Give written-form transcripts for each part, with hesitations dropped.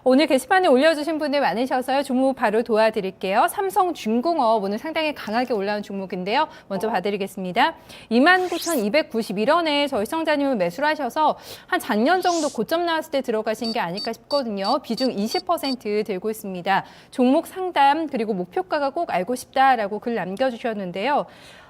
오늘 게시판에 올려주신 분들 많으셔서요. 종목 바로 도와드릴게요. 삼성중공업 오늘 상당히 강하게 올라온 종목인데요. 먼저 봐드리겠습니다. 29,291원에 저희 시청자님은 매수를 하셔서 한 작년 정도 고점 나왔을 때 들어가신 게 아닐까 싶거든요. 비중 20% 들고 있습니다. 종목 상담 그리고 목표가가 꼭 알고 싶다라고 글 남겨주셨는데요.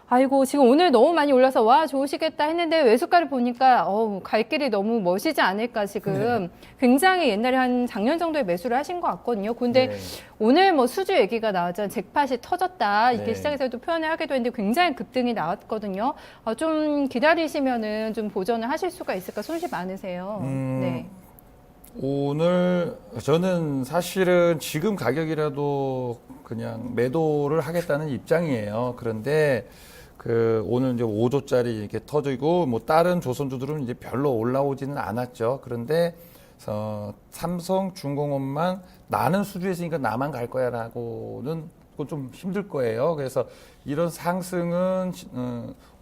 아이고 지금 오늘 너무 많이 올라서 와 좋으시겠다 했는데 외수가를 보니까 갈 길이 너무 멋이지 않을까 지금 굉장히 옛날에 한 작년 정도에 매수를 하신 것 같거든요. 근데 네. 오늘 뭐 수주 얘기가 나왔잖아요. 잭팟이 터졌다 이게 네. 시장에서도 표현을 하기도 했는데 굉장히 급등이 나왔거든요. 좀 기다리시면은 좀 보전을 하실 수가 있을까 손실 많으세요. 네. 오늘 저는 사실은 지금 가격이라도 그냥 매도를 하겠다는 입장이에요. 그런데 오늘 이제 5조짜리 이렇게 터지고 뭐 다른 조선주들은 이제 별로 올라오지는 않았죠. 그런데 삼성중공업만 나는 수주에 있으니까 나만 갈 거야라고는 그건 좀 힘들 거예요. 그래서 이런 상승은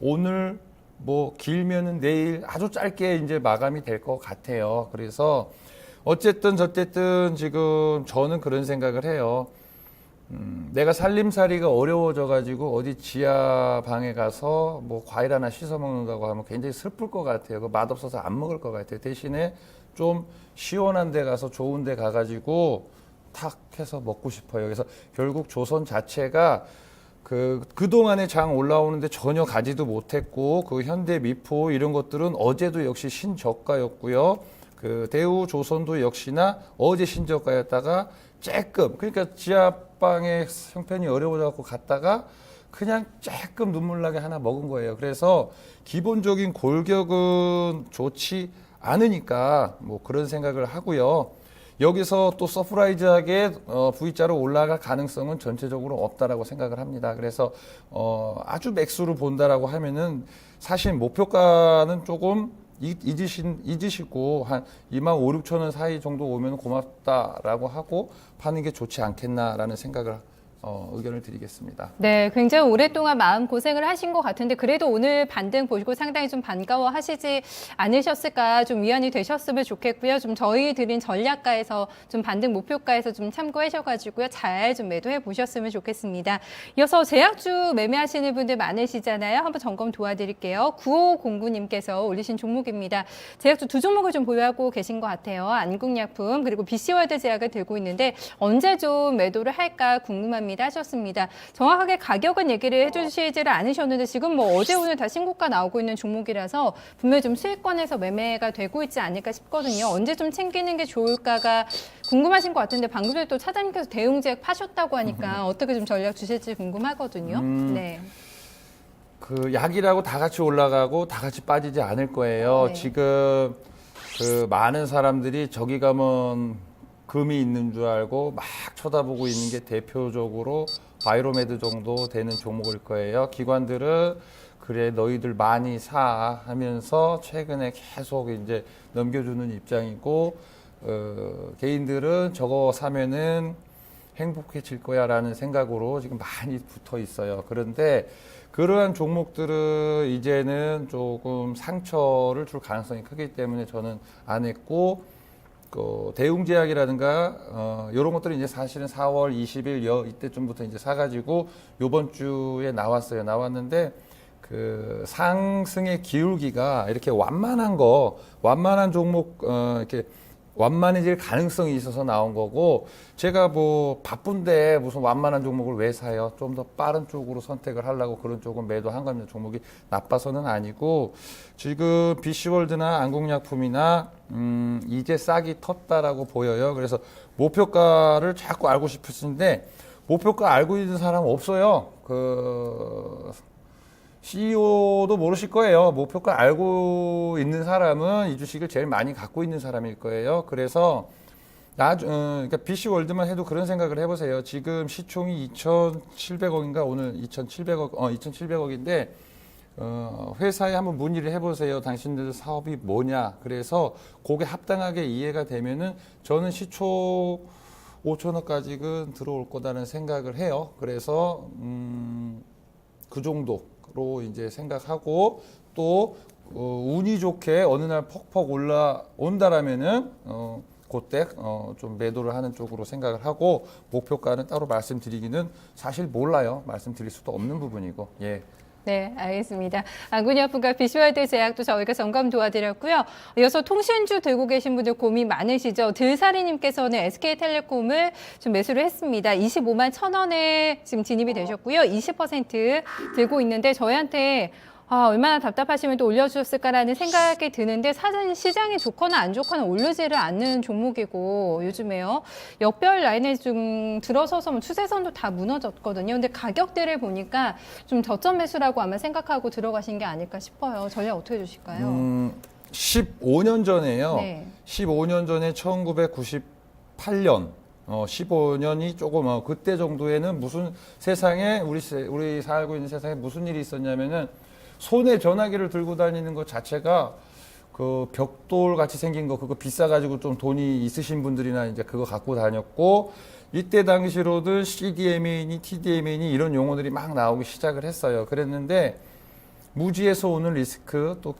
오늘 뭐 길면은 내일 아주 짧게 이제 마감이 될 것 같아요. 그래서 어쨌든 저쨌든 지금 저는 그런 생각을 해요. 내가 살림살이가 어려워져 가지고 어디 지하 방에 가서 뭐 과일 하나 씻어 먹는다고 하면 굉장히 슬플 것 같아요. 그 맛없어서 안 먹을 것 같아요. 대신에 좀 시원한 데 가서 좋은 데 가가지고 탁 해서 먹고 싶어요. 그래서 결국 조선 자체가 그동안에 장 올라오는데 전혀 가지도 못했고, 현대 미포 이런 것들은 어제도 역시 신저가였고요. 대우 조선도 역시나 어제 신저가였다가 조금, 그러니까 지하방의 형편이 어려워져갖고 갔다가 그냥 조금 눈물 나게 하나 먹은 거예요. 그래서 기본적인 골격은 좋지 않으니까 뭐 그런 생각을 하고요. 여기서 또 서프라이즈하게 V자로 올라갈 가능성은 전체적으로 없다라고 생각을 합니다. 그래서 아주 맥수로 본다라고 하면은 사실 목표가는 조금 잊으시고 한 25,000~26,000원 사이 정도 오면 고맙다라고 하고 파는 게 좋지 않겠나라는 생각을 의견을 드리겠습니다. 네, 굉장히 오랫동안 마음 고생을 하신 것 같은데 그래도 오늘 반등 보시고 상당히 좀 반가워하시지 않으셨을까, 좀 위안이 되셨으면 좋겠고요. 좀 저희 드린 전략가에서 좀 반등 목표가에서 좀 참고하셔가지고요. 잘 좀 매도해 보셨으면 좋겠습니다. 이어서 제약주 매매하시는 분들 많으시잖아요. 한번 점검 도와드릴게요. 9509님께서 올리신 종목입니다. 제약주 두 종목을 좀 보유하고 계신 것 같아요. 안국약품 그리고 BC월드 제약을 들고 있는데 언제 좀 매도를 할까 궁금합니다. 하셨습니다. 정확하게 가격은 얘기를 해주시지를 않으셨는데 지금 뭐 어제 오늘 다 신고가 나오고 있는 종목이라서 분명히 좀 수익권에서 매매가 되고 있지 않을까 싶거든요. 언제 좀 챙기는 게 좋을까가 궁금하신 것 같은데 방금 전에 또 차장님께서 대웅제약 파셨다고 하니까 어떻게 좀 전략 주실지 궁금하거든요. 네. 약이라고 다 같이 올라가고 다 같이 빠지지 않을 거예요. 네. 지금 많은 사람들이 저기 가면 금이 있는 줄 알고 막 쳐다보고 있는 게 대표적으로 바이로메드 정도 되는 종목일 거예요. 기관들은 그래 너희들 많이 사 하면서 최근에 계속 이제 넘겨주는 입장이고, 개인들은 저거 사면은 행복해질 거야라는 생각으로 지금 많이 붙어 있어요. 그런데 그러한 종목들은 이제는 조금 상처를 줄 가능성이 크기 때문에 저는 안 했고, 대웅제약이라든가 이런 것들은 이제 사실은 4월 20일 이때쯤부터 이제 사가지고 요번 주에 나왔는데 상승의 기울기가 이렇게 완만한 종목 이렇게 완만해질 가능성이 있어서 나온 거고, 제가 뭐 바쁜데 무슨 완만한 종목을 왜 사요? 좀 더 빠른 쪽으로 선택을 하려고 그런 쪽은 매도한 겁니다. 종목이 나빠서는 아니고, 지금 BC월드나 안국약품이나 이제 싹이 텄다라고 보여요. 그래서 목표가를 자꾸 알고 싶으신데 목표가 알고 있는 사람 없어요. CEO도 모르실 거예요. 목표가 알고 있는 사람은 이 주식을 제일 많이 갖고 있는 사람일 거예요. 그래서 그러니까 BC월드만 해도 그런 생각을 해보세요. 지금 시총이 2,700억인가 오늘 2,700억인데 회사에 한번 문의를 해보세요. 당신들 사업이 뭐냐. 그래서 그게 합당하게 이해가 되면은 저는 시총 5천억까지는 들어올 거다는 생각을 해요. 그래서 그 정도로 이제 생각하고, 또 운이 좋게 어느 날 퍽퍽 올라온다라면은 그때 좀 매도를 하는 쪽으로 생각을 하고 목표가는 따로 말씀드리기는 사실 몰라요. 말씀드릴 수도 없는 부분이고. 예. 네, 알겠습니다. 안구니어프가 비주얼드 제약도 저희가 점검 도와드렸고요. 이어서 통신주 들고 계신 분들 고민 많으시죠? 들사리님께서는 SK텔레콤을 좀 매수를 했습니다. 25만 1,000원에 지금 진입이 되셨고요. 20% 들고 있는데 저희한테 얼마나 답답하시면 또 올려주셨을까라는 생각이 드는데 사실 시장이 좋거나 안 좋거나 오르지를 않는 종목이고 요즘에요. 역별 라인에 좀 들어서서 뭐 추세선도 다 무너졌거든요. 근데 가격대를 보니까 좀 저점 매수라고 아마 생각하고 들어가신 게 아닐까 싶어요. 전략 어떻게 주실까요? 15년 전에요. 네. 15년 전에 1998년 15년이 조금 그때 정도에는 무슨 세상에 우리 살고 있는 세상에 무슨 일이 있었냐면은 손에 전화기를 들고 다니는 것 자체가 그 벽돌 같이 생긴 거 그거 비싸가지고 좀 돈이 있으신 분들이나 이제 그거 갖고 다녔고 이때 당시로든 CDMA니 TDMA니 이런 용어들이 막 나오기 시작을 했어요. 그랬는데 무지에서 오는 리스크 또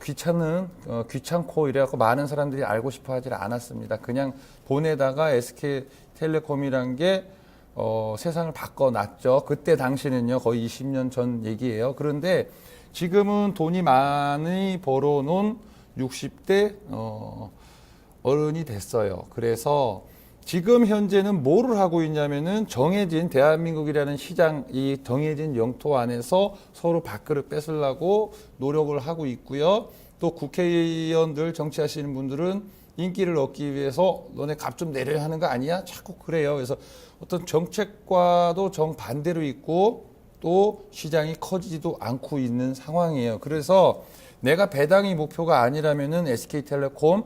귀찮고 이래갖고 많은 사람들이 알고 싶어 하질 않았습니다. 그냥 보내다가 SK텔레콤이란 게 세상을 바꿔놨죠. 그때 당시는요 거의 20년 전 얘기예요. 그런데 지금은 돈이 많이 벌어놓은 60대 어른이 됐어요. 그래서 지금 현재는 뭐를 하고 있냐면은 정해진 대한민국이라는 시장, 이 정해진 영토 안에서 서로 밥그릇 뺏으려고 노력을 하고 있고요. 또 국회의원들 정치하시는 분들은 인기를 얻기 위해서 너네 값 좀 내려야 하는 거 아니야? 자꾸 그래요. 그래서 어떤 정책과도 정반대로 있고 또 시장이 커지지도 않고 있는 상황이에요. 그래서 내가 배당이 목표가 아니라면은 SK텔레콤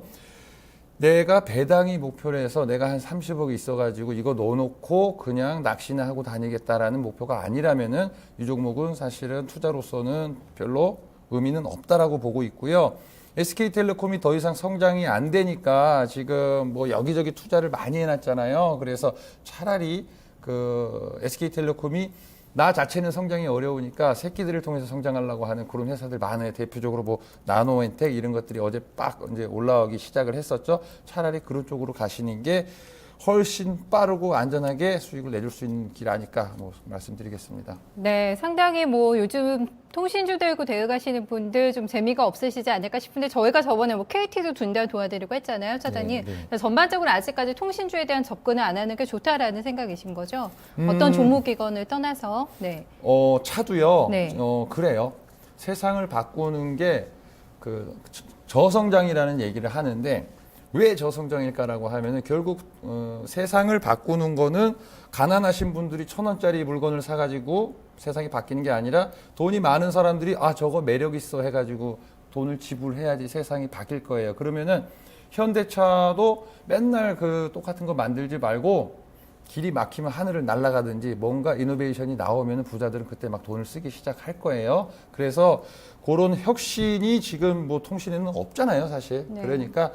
내가 배당이 목표로 해서 내가 한 30억 있어가지고 이거 넣어놓고 그냥 낚시나 하고 다니겠다라는 목표가 아니라면은 이 종목은 사실은 투자로서는 별로 의미는 없다라고 보고 있고요. SK텔레콤이 더 이상 성장이 안 되니까 지금 뭐 여기저기 투자를 많이 해놨잖아요. 그래서 차라리 그 SK텔레콤이 나 자체는 성장이 어려우니까 새끼들을 통해서 성장하려고 하는 그런 회사들 많아요. 대표적으로 뭐 나노엔텍 이런 것들이 어제 빡 이제 올라오기 시작을 했었죠. 차라리 그런 쪽으로 가시는 게 훨씬 빠르고 안전하게 수익을 내줄 수 있는 길 아닐까 뭐 말씀드리겠습니다. 네, 상당히 뭐 요즘 통신주 들고 대응하시는 분들 좀 재미가 없으시지 않을까 싶은데 저희가 저번에 뭐 KT도 둔다 도와드리고 했잖아요, 차장님. 네. 전반적으로 아직까지 통신주에 대한 접근을 안 하는 게 좋다라는 생각이신 거죠? 어떤 종목이건을 떠나서. 네. 차도요. 네. 그래요. 세상을 바꾸는 게 그 저성장이라는 얘기를 하는데 왜 저성장일까라고 하면은 결국 세상을 바꾸는 거는 가난하신 분들이 1,000원짜리 물건을 사가지고 세상이 바뀌는 게 아니라 돈이 많은 사람들이 저거 매력 있어 해가지고 돈을 지불해야지 세상이 바뀔 거예요. 그러면은 현대차도 맨날 그 똑같은 거 만들지 말고 길이 막히면 하늘을 날아가든지 뭔가 이노베이션이 나오면 부자들은 그때 막 돈을 쓰기 시작할 거예요. 그래서 그런 혁신이 지금 뭐 통신에는 없잖아요, 사실. 네. 그러니까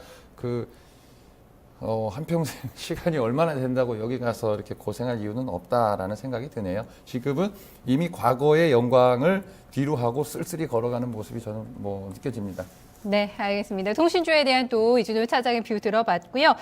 한평생 시간이 얼마나 된다고 여기 가서 이렇게 고생할 이유는 없다라는 생각이 드네요. 지금은 이미 과거의 영광을 뒤로 하고 쓸쓸히 걸어가는 모습이 저는 뭐 느껴집니다. 네, 알겠습니다. 통신주에 대한 또 이준호 차장의 뷰 들어봤고요.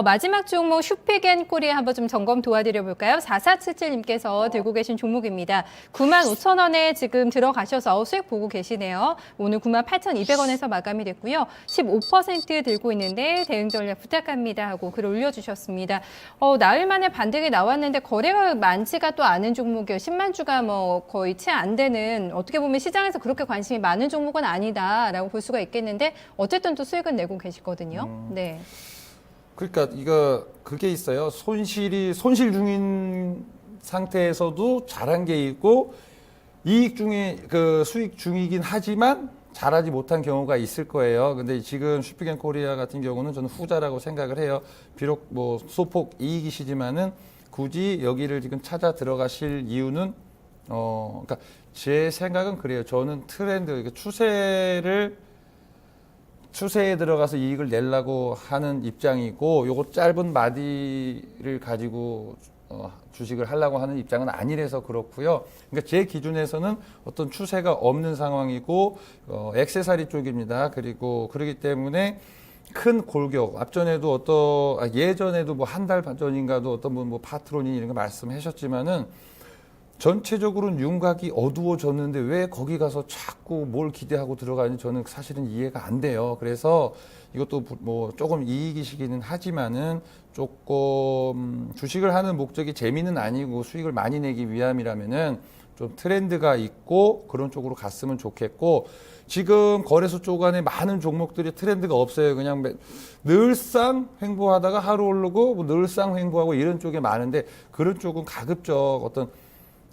마지막 종목 슈픽앤코리아 한번 좀 점검 도와드려 볼까요? 4477님께서 들고 계신 종목입니다. 95,000원에 지금 들어가셔서 수익 보고 계시네요. 오늘 98,200원에서 마감이 됐고요. 15% 들고 있는데 대응 전략 부탁합니다 하고 글 올려주셨습니다. 나흘 만에 반등이 나왔는데 거래가 많지가 또 않은 종목이에요. 10만 주가 뭐 거의 채 안 되는 어떻게 보면 시장에서 그렇게 관심이 많은 종목은 아니다라고 볼 수가 있겠는데 어쨌든 또 수익은 내고 계시거든요. 네. 그러니까 그게 있어요. 손실 중인 상태에서도 잘한 게 있고 이익 중에 그 수익 중이긴 하지만 잘하지 못한 경우가 있을 거예요. 근데 지금 슈픽앤코리아 같은 경우는 저는 후자라고 생각을 해요. 비록 뭐 소폭 이익이시지만은 굳이 여기를 지금 찾아 들어가실 이유는 그러니까 제 생각은 그래요. 저는 트렌드 추세에 들어가서 이익을 내려고 하는 입장이고 요거 짧은 마디를 가지고 주식을 하려고 하는 입장은 아니라서 그렇고요. 그러니까 제 기준에서는 어떤 추세가 없는 상황이고 액세서리 쪽입니다. 그리고 그렇기 때문에 큰 골격, 앞전에도 예전에도 뭐 한 달 전인가도 어떤 분 뭐 파트론이 이런 거 말씀하셨지만은 전체적으로는 윤곽이 어두워졌는데 왜 거기 가서 자꾸 뭘 기대하고 들어가는지 저는 사실은 이해가 안 돼요. 그래서 이것도 뭐 조금 이익이시기는 하지만은 조금 주식을 하는 목적이 재미는 아니고 수익을 많이 내기 위함이라면은 좀 트렌드가 있고 그런 쪽으로 갔으면 좋겠고, 지금 거래소 쪽 안에 많은 종목들이 트렌드가 없어요. 그냥 늘상 횡보하다가 하루 오르고 뭐 늘상 횡보하고 이런 쪽에 많은데, 그런 쪽은 가급적 어떤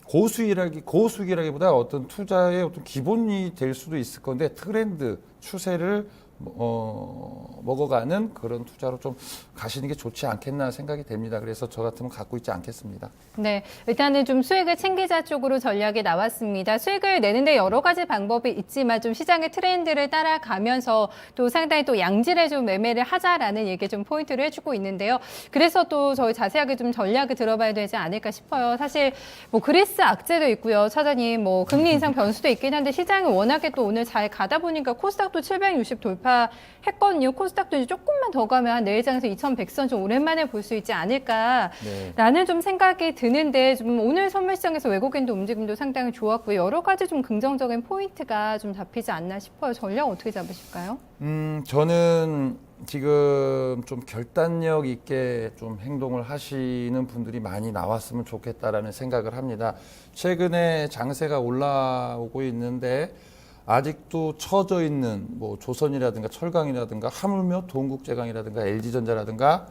고수익이라기보다 어떤 투자의 어떤 기본이 될 수도 있을 건데, 트렌드 추세를 먹어가는 그런 투자로 좀 가시는 게 좋지 않겠나 생각이 됩니다. 그래서 저 같으면 갖고 있지 않겠습니다. 네, 일단은 좀 수익을 챙기자 쪽으로 전략이 나왔습니다. 수익을 내는데 여러 가지 방법이 있지만 좀 시장의 트렌드를 따라가면서 또 상당히 또 양질의 좀 매매를 하자라는 얘기 좀 포인트를 해주고 있는데요. 그래서 또 저희 자세하게 좀 전략을 들어봐야 되지 않을까 싶어요. 사실 뭐 그리스 악재도 있고요. 차장님 뭐 금리 인상 변수도 있긴 한데 시장이 워낙에 또 오늘 잘 가다 보니까 코스닥도 760 돌파했거든요. 코스닥도 이제 조금만 더 가면 내일장에서 2100선 좀 오랜만에 볼 수 있지 않을까라는 좀 생각이 드는데, 좀 오늘 선물 시장에서 외국인도 움직임도 상당히 좋았고요. 여러 가지 좀 긍정적인 포인트가 좀 잡히지 않나 싶어요. 전략 어떻게 잡으실까요? 저는 지금 좀 결단력 있게 좀 행동을 하시는 분들이 많이 나왔으면 좋겠다라는 생각을 합니다. 최근에 장세가 올라오고 있는데 아직도 처져 있는 뭐 조선이라든가 철강이라든가 하물며 동국제강이라든가 LG전자라든가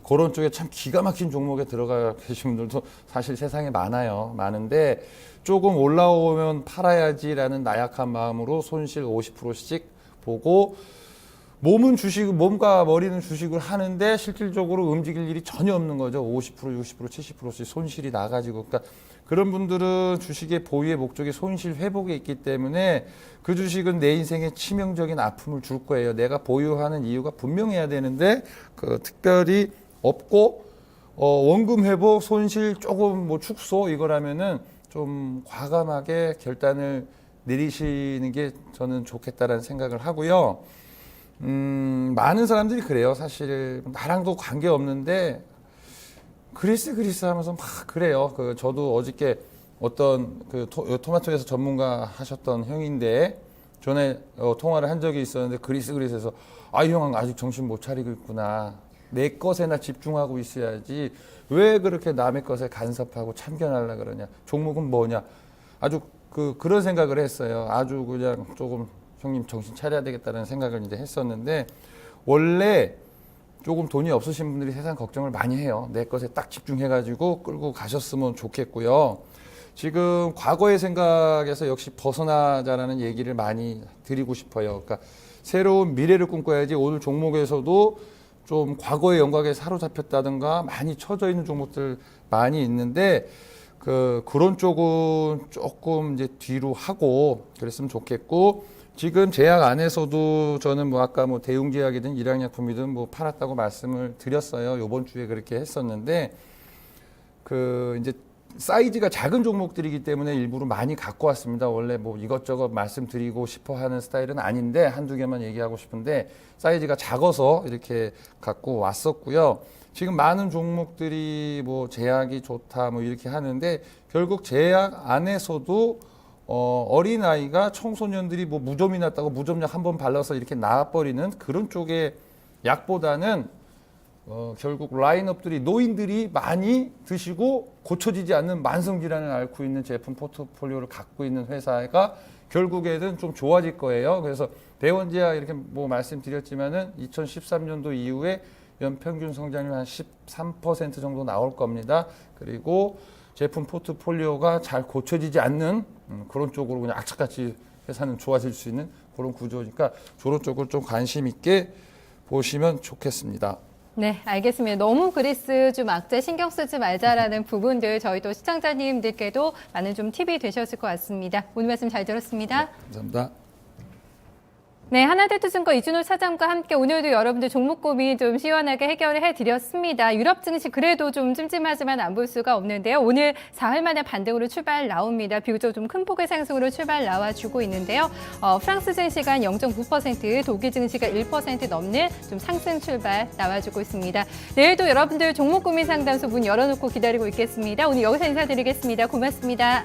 그런 쪽에 참 기가 막힌 종목에 들어가 계신 분들도 사실 세상에 많은데, 조금 올라오면 팔아야지라는 나약한 마음으로 손실 50%씩 보고 몸과 머리는 주식을 하는데 실질적으로 움직일 일이 전혀 없는 거죠. 50%, 60%, 70%씩 손실이 나가지고. 그러니까 그런 분들은 주식의 보유의 목적이 손실 회복에 있기 때문에 그 주식은 내 인생에 치명적인 아픔을 줄 거예요. 내가 보유하는 이유가 분명해야 되는데 그 특별히 없고 원금 회복, 손실 조금 뭐 축소 이거라면은 좀 과감하게 결단을 내리시는 게 저는 좋겠다라는 생각을 하고요. 많은 사람들이 그래요. 사실 나랑도 관계 없는데 그리스 하면서 막 그래요. 저도 어저께 어떤 토마토에서 전문가 하셨던 형인데 전에 통화를 한 적이 있었는데 그리스에서 형 아직 정신 못 차리고 있구나. 내 것에나 집중하고 있어야지 왜 그렇게 남의 것에 간섭하고 참견하려 그러냐. 종목은 뭐냐. 아주 그런 생각을 했어요. 아주 그냥 조금 형님 정신 차려야 되겠다는 생각을 이제 했었는데, 원래 조금 돈이 없으신 분들이 세상 걱정을 많이 해요. 내 것에 딱 집중해가지고 끌고 가셨으면 좋겠고요. 지금 과거의 생각에서 역시 벗어나자라는 얘기를 많이 드리고 싶어요. 그러니까 새로운 미래를 꿈꿔야지. 오늘 종목에서도 좀 과거의 영광에 사로잡혔다든가 많이 처져 있는 종목들 많이 있는데, 그런 쪽은 조금 이제 뒤로 하고 그랬으면 좋겠고, 지금 제약 안에서도 저는 뭐 아까 뭐 대웅제약이든 일양약품이든 뭐 팔았다고 말씀을 드렸어요. 요번 주에 그렇게 했었는데, 이제 사이즈가 작은 종목들이기 때문에 일부러 많이 갖고 왔습니다. 원래 뭐 이것저것 말씀드리고 싶어 하는 스타일은 아닌데 한두 개만 얘기하고 싶은데 사이즈가 작아서 이렇게 갖고 왔었고요. 지금 많은 종목들이 뭐 제약이 좋다 뭐 이렇게 하는데, 결국 제약 안에서도 어린아이가 청소년들이 뭐 무좀이 났다고 무좀약 한번 발라서 이렇게 나와버리는 그런 쪽의 약보다는 결국 라인업들이 노인들이 많이 드시고 고쳐지지 않는 만성질환을 앓고 있는 제품 포트폴리오를 갖고 있는 회사가 결국에는 좀 좋아질 거예요. 그래서 대원제약 이렇게 뭐 말씀드렸지만은 2013년도 이후에 연평균 성장률 한 13% 정도 나올 겁니다. 그리고 제품 포트폴리오가 잘 고쳐지지 않는 그런 쪽으로 그냥 악착같이 회사는 좋아질 수 있는 그런 구조니까 그런 쪽을 좀 관심 있게 보시면 좋겠습니다. 네, 알겠습니다. 너무 그리스 좀 악재 신경 쓰지 말자라는 부분들 저희 또 시청자님들께도 많은 좀 팁이 되셨을 것 같습니다. 오늘 말씀 잘 들었습니다. 네, 감사합니다. 네, 하나대투증권 이준호 차장과 함께 오늘도 여러분들 종목 고민 좀 시원하게 해결을 해드렸습니다. 유럽 증시 그래도 좀 찜찜하지만 안 볼 수가 없는데요. 오늘 4일 만에 반등으로 출발 나옵니다. 비교적 좀 큰 폭의 상승으로 출발 나와주고 있는데요. 프랑스 증시가 0.9%, 독일 증시가 1% 넘는 좀 상승 출발 나와주고 있습니다. 내일도 여러분들 종목 고민 상담소 문 열어놓고 기다리고 있겠습니다. 오늘 여기서 인사드리겠습니다. 고맙습니다.